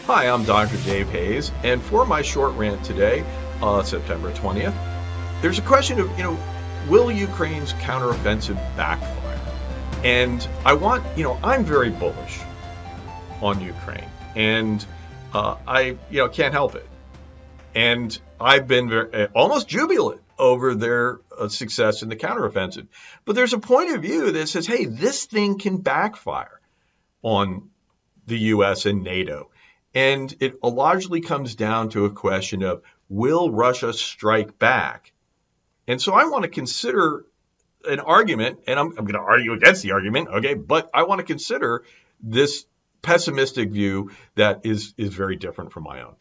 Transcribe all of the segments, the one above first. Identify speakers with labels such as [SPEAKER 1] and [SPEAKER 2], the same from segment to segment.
[SPEAKER 1] Hi, I'm Dr. Dave Hayes, and for my short rant today, September 20th, there's a question of, will Ukraine's counteroffensive backfire? And I'm very bullish on Ukraine, and I can't help it. And I've been almost jubilant over their success in the counteroffensive. But there's a point of view that says, hey, this thing can backfire on the U.S. and NATO. And it largely comes down to a question of, will Russia strike back? And so I want to consider an argument, and I'm going to argue against the argument, okay? But I want to consider this pessimistic view that is very different from my own.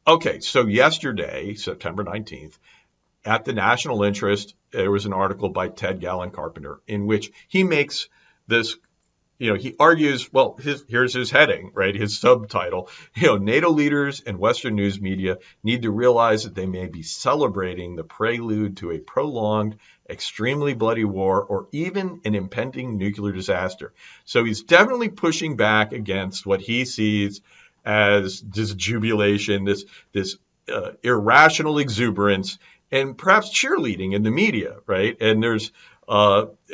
[SPEAKER 1] Okay, so yesterday, September 19th, at the National Interest, there was an article by Ted Gallen-Carpenter in which he makes this, he argues, well, here's his heading, right? His subtitle, NATO leaders and Western news media need to realize that they may be celebrating the prelude to a prolonged, extremely bloody war or even an impending nuclear disaster. So he's definitely pushing back against what he sees as this jubilation, this irrational exuberance, and perhaps cheerleading in the media, right? And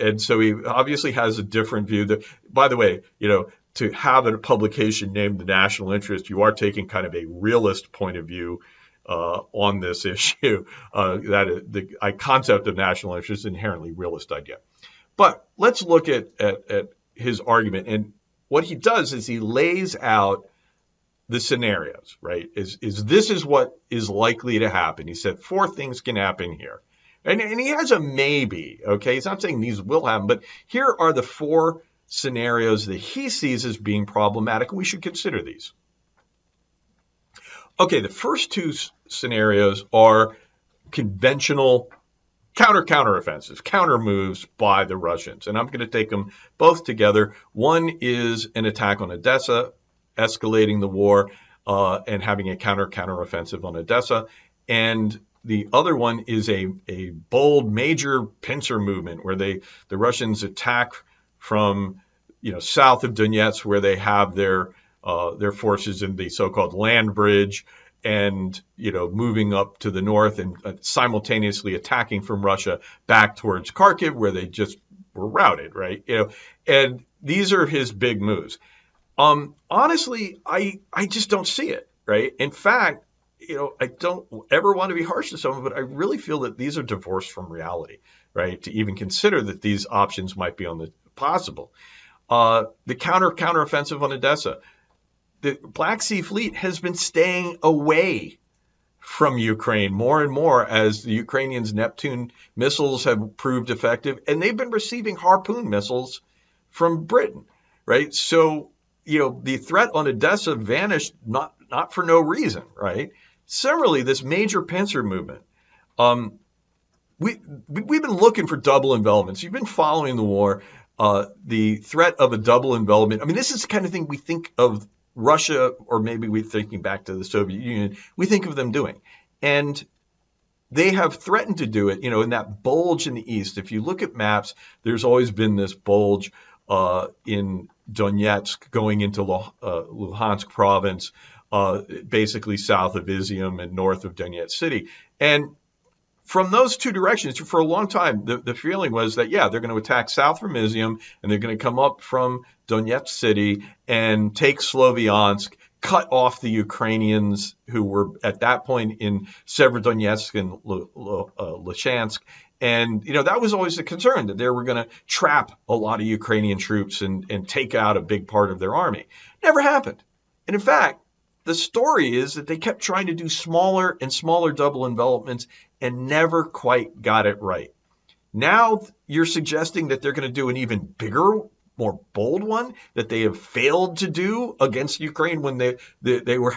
[SPEAKER 1] and so he obviously has a different view. That, by the way, to have a publication named The National Interest, you are taking kind of a realist point of view on this issue. The concept of national interest is an inherently realist idea. But let's look at his argument, and what he does is he lays out the scenarios, right? This is what is likely to happen. He said 4 things can happen here. And he has a maybe, okay? He's not saying these will happen, but here are the 4 scenarios that he sees as being problematic, and we should consider these. Okay, the first 2 scenarios are conventional counteroffensives, counter moves by the Russians. And I'm going to take them both together. One is an attack on Odessa, escalating the war and having a counteroffensive on Odessa. And the other one is a bold major pincer movement where the Russians attack from south of Donetsk, where they have their forces in the so-called land bridge, and moving up to the north and simultaneously attacking from Russia back towards Kharkiv, where they just were routed, right? And these are his big moves. Honestly, I just don't see it, right? In fact, I don't ever want to be harsh to someone, but I really feel that these are divorced from reality, right? To even consider that these options might be on the possible. The counteroffensive on Odessa. The Black Sea Fleet has been staying away from Ukraine more and more as the Ukrainians' Neptune missiles have proved effective, and they've been receiving Harpoon missiles from Britain, right? So, the threat on Odessa vanished not for no reason, right? Similarly, this major pincer movement, we've been looking for double envelopments. You've been following the war, the threat of a double envelopment. I mean, this is the kind of thing we think of Russia, or maybe we're thinking back to the Soviet Union, we think of them doing. And they have threatened to do it, in that bulge in the east. If you look at maps, there's always been this bulge in Donetsk going into Luhansk province, basically south of Izium and north of Donetsk city. And from those 2 directions, for a long time, the feeling was that, they're going to attack south from Izium, and they're going to come up from Donetsk city and take Sloviansk, cut off the Ukrainians who were at that point in Severodonetsk and Lysychansk. And, that was always the concern, that they were going to trap a lot of Ukrainian troops and take out a big part of their army. Never happened. And in fact, the story is that they kept trying to do smaller and smaller double envelopments and never quite got it right. Now you're suggesting that they're going to do an even bigger, more bold one that they have failed to do against Ukraine when they were,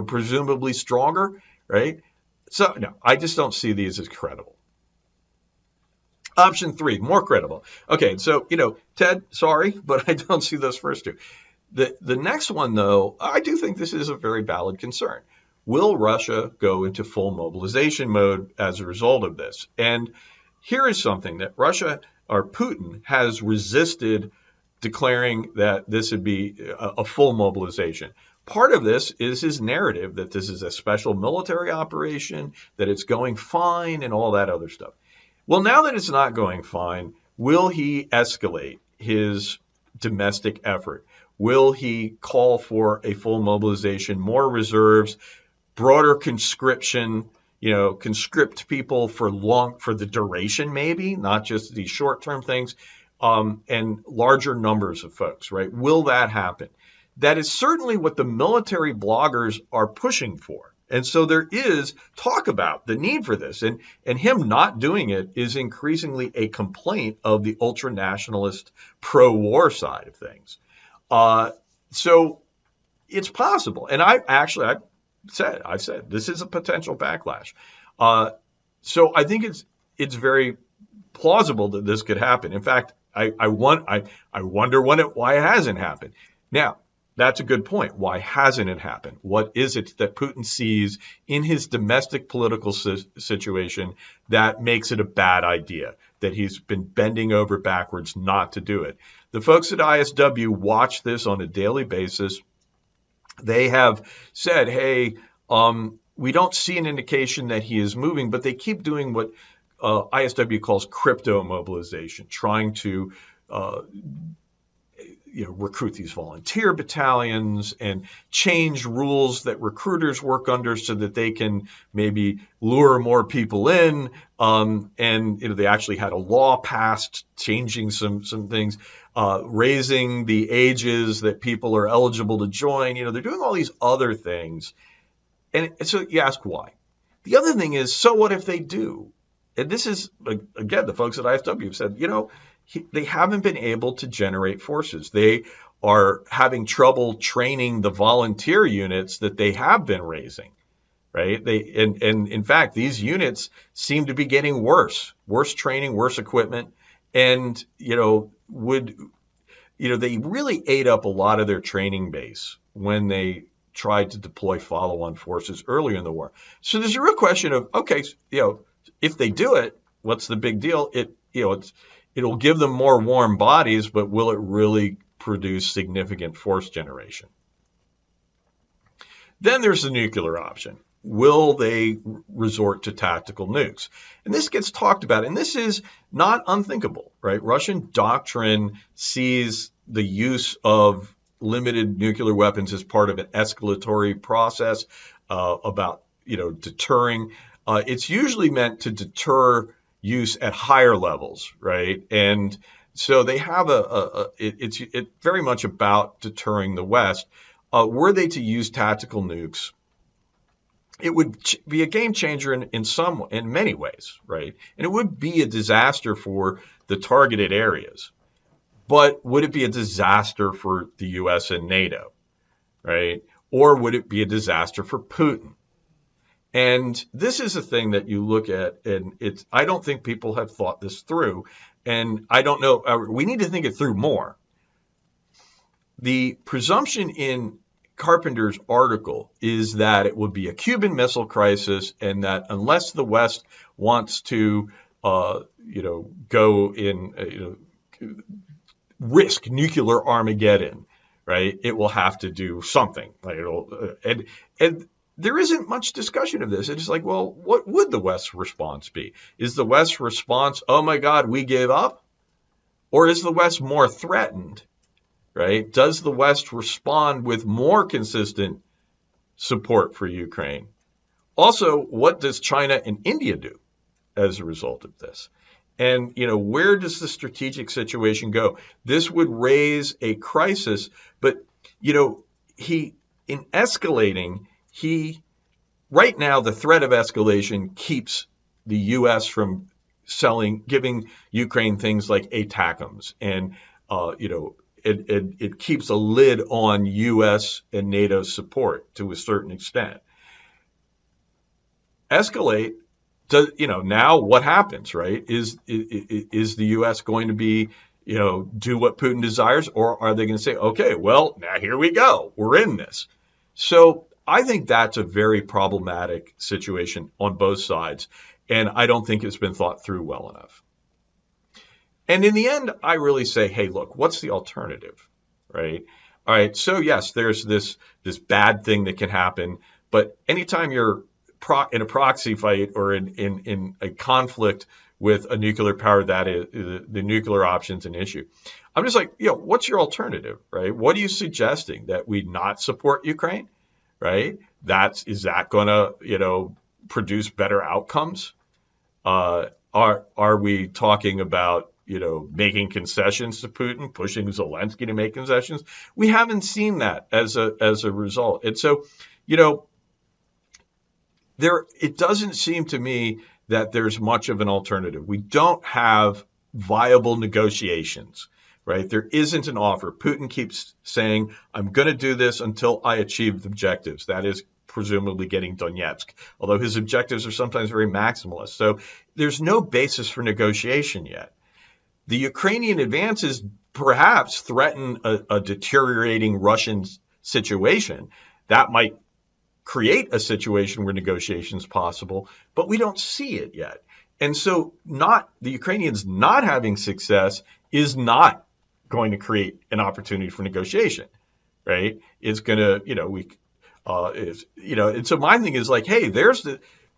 [SPEAKER 1] presumably stronger, right? So, no, I just don't see these as credible. Option 3, more credible. Okay, so, Ted, sorry, but I don't see those first 2. The next one, though, I do think this is a very valid concern. Will Russia go into full mobilization mode as a result of this? And here is something that Russia, or Putin, has resisted declaring that this would be a full mobilization. Part of this is his narrative that this is a special military operation, that it's going fine and all that other stuff. Well, now that it's not going fine, will he escalate his domestic effort? Will he call for a full mobilization, more reserves, broader conscription, conscript people for the duration, maybe, not just these short-term things, and larger numbers of folks, right? Will that happen? That is certainly what the military bloggers are pushing for. And so there is talk about the need for this. And him not doing it is increasingly a complaint of the ultra-nationalist pro-war side of things. So it's possible. And I said this is a potential backlash. So I think it's very plausible that this could happen. In fact, I wonder why it hasn't happened. Now, that's a good point. Why hasn't it happened? What is it that Putin sees in his domestic political situation that makes it a bad idea, that he's been bending over backwards not to do it? The folks at ISW watch this on a daily basis. They have said, hey, we don't see an indication that he is moving, but they keep doing what ISW calls crypto mobilization, trying to recruit these volunteer battalions and change rules that recruiters work under so that they can maybe lure more people in. And they actually had a law passed changing some things, raising the ages that people are eligible to join. They're doing all these other things. And so you ask why. The other thing is, so what if they do? And this is, again, the folks at ISW have said, they haven't been able to generate forces. They are having trouble training the volunteer units that they have been raising, right? And in fact, these units seem to be getting worse training, worse equipment, and they really ate up a lot of their training base when they tried to deploy follow-on forces earlier in the war. So there's a real question of, okay, if they do it, what's the big deal? It'll give them more warm bodies, but will it really produce significant force generation? Then there's the nuclear option. Will they resort to tactical nukes? And this gets talked about, and this is not unthinkable, right? Russian doctrine sees the use of limited nuclear weapons as part of an escalatory process about, deterring. It's usually meant to deter use at higher levels, right? And so they have it's very much about deterring the West. Were they to use tactical nukes, it would be a game changer in many ways, right? And it would be a disaster for the targeted areas. But would it be a disaster for the U.S. and NATO, right? Or would it be a disaster for Putin? And this is a thing that you look at, and I don't think people have thought this through, and I don't know, we need to think it through more. The presumption in Carpenter's article is that it would be a Cuban Missile Crisis, and that unless the West wants to, go in, risk nuclear Armageddon, right? It will have to do something. Like and there isn't much discussion of this. It's like, well, what would the West's response be? Is the West's response, oh my God, we gave up? Or is the West more threatened, right? Does the West respond with more consistent support for Ukraine? Also, what does China and India do as a result of this? And, where does the strategic situation go? This would raise a crisis, but, in escalating, right now, the threat of escalation keeps the U.S. from giving Ukraine things like ATACMS. And, it keeps a lid on U.S. and NATO support to a certain extent. Escalate, now what happens, right? Is the U.S. going to be, do what Putin desires, or are they going to say, okay, well, now here we go, we're in this? So I think that's a very problematic situation on both sides, and I don't think it's been thought through well enough. And in the end, I really say, hey, look, what's the alternative, right? All right, so yes, there's this bad thing that can happen, but anytime you're in a proxy fight or in a conflict with a nuclear power, that is the nuclear option's an issue. I'm just like, what's your alternative, right? What are you suggesting, that we not support Ukraine, right? Is that going to, produce better outcomes? Are we talking about, making concessions to Putin, pushing Zelensky to make concessions? We haven't seen that as a result. And so, it doesn't seem to me that there's much of an alternative. We don't have viable negotiations, right? There isn't an offer. Putin keeps saying, I'm going to do this until I achieve the objectives. That is presumably getting Donetsk, although his objectives are sometimes very maximalist. So there's no basis for negotiation yet. The Ukrainian advances perhaps threaten a deteriorating Russian situation. That might create a situation where negotiation is possible, but we don't see it yet. And so the Ukrainians not having success is not going to create an opportunity for negotiation, right? It's going to, and so my thing is like, hey,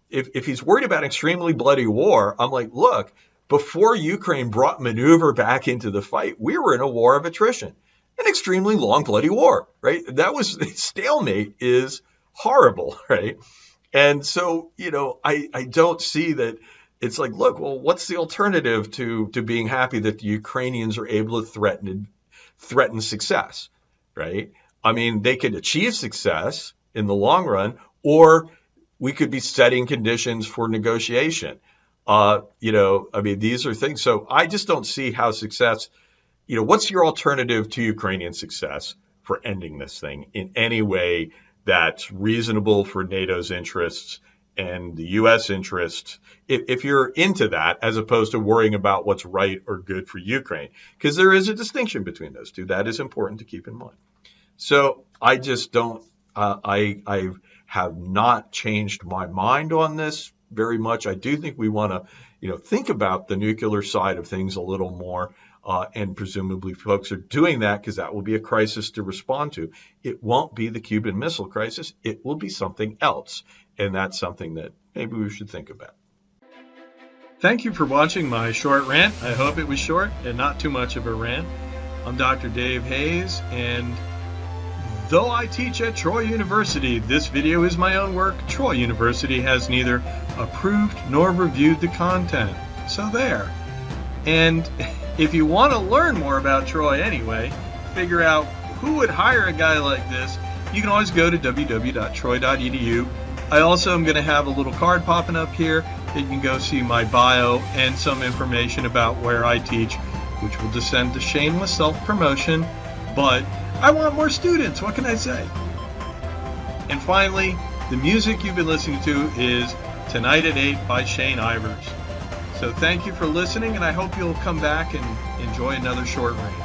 [SPEAKER 1] if he's worried about extremely bloody war, I'm like, look, before Ukraine brought maneuver back into the fight, we were in a war of attrition, an extremely long bloody war, right? Stalemate is horrible, right? And so, I don't see that. It's like, look, well, what's the alternative to being happy that the Ukrainians are able to threaten success, right? I mean, they could achieve success in the long run, or we could be setting conditions for negotiation. These are things. So I just don't see how success, what's your alternative to Ukrainian success for ending this thing in any way that's reasonable for NATO's interests and the U.S. interests, if you're into that, as opposed to worrying about what's right or good for Ukraine, because there is a distinction between those two. That is important to keep in mind. So I just don't, I have not changed my mind on this very much. I do think we want to, think about the nuclear side of things a little more. And presumably folks are doing that because that will be a crisis to respond to. It won't be the Cuban Missile Crisis. It will be something else. And that's something that maybe we should think about. Thank you for watching my short rant. I hope it was short and not too much of a rant. I'm Dr. Dave Hayes, and though I teach at Troy University, this video is my own work. Troy University has neither approved nor reviewed the content. So there. And if you want to learn more about Troy anyway, figure out who would hire a guy like this, you can always go to www.troy.edu. I also am going to have a little card popping up here that you can go see my bio and some information about where I teach, which will descend to shameless self-promotion, but I want more students. What can I say? And finally, the music you've been listening to is Tonight at 8 by Shane Ivers. So thank you for listening, and I hope you'll come back and enjoy another short rant.